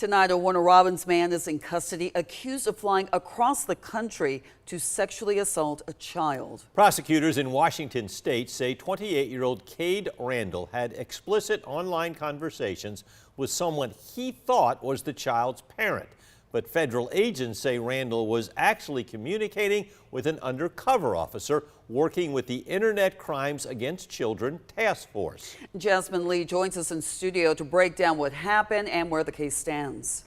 Tonight, a Warner Robins man is in custody, accused of flying across the country to sexually assault a child. Prosecutors in Washington state say 28-year-old Cade Randall had explicit online conversations with someone he thought was the child's parent. But federal agents say Randall was actually communicating with an undercover officer working with the Internet Crimes Against Children Task Force. Jasmine Lee joins us in studio to break down what happened and where the case stands.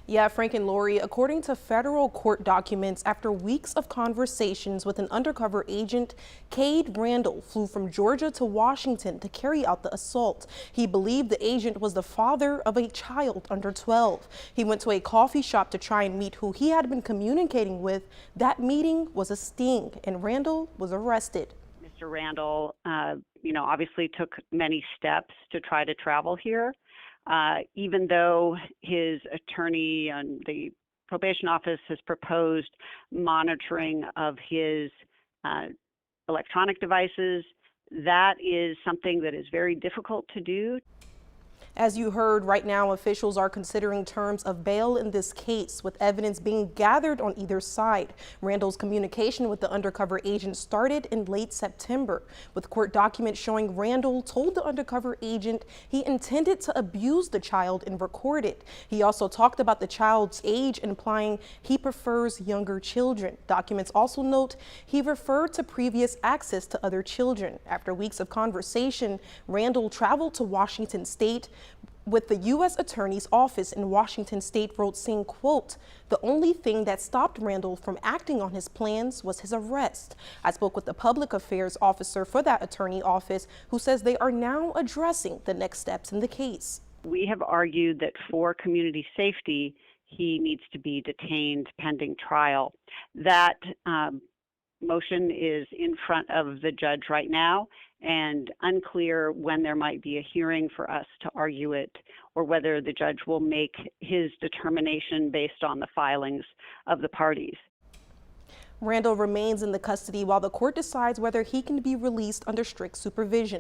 Yeah, Frank and Lori, according to federal court documents, after weeks of conversations with an undercover agent, Cade Randall flew from Georgia to Washington to carry out the assault. He believed the agent was the father of a child under 12. He went to a coffee shop to try and meet who he had been communicating with. That meeting was a sting, and Randall was arrested. Mr. Randall, obviously took many steps to try to travel here. Even though his attorney and the probation office has proposed monitoring of his electronic devices, that is something that is very difficult to do. As you heard, right now officials are considering terms of bail in this case, with evidence being gathered on either side. Randall's communication with the undercover agent started in late September, with court documents showing Randall told the undercover agent he intended to abuse the child and record it. He also talked about the child's age, implying he prefers younger children. Documents also note he referred to previous access to other children. After weeks of conversation, Randall traveled to Washington state with the U.S. Attorney's Office in Washington state wrote, saying, quote, "The only thing that stopped Randall from acting on his plans was his arrest." I spoke with the public affairs officer for that attorney office, who says they are now addressing the next steps in the case. We have argued that for community safety, he needs to be detained pending trial. That motion is in front of the judge right now, and unclear when there might be a hearing for us to argue it, or whether the judge will make his determination based on the filings of the parties. Randall remains in the custody while the court decides whether he can be released under strict supervision.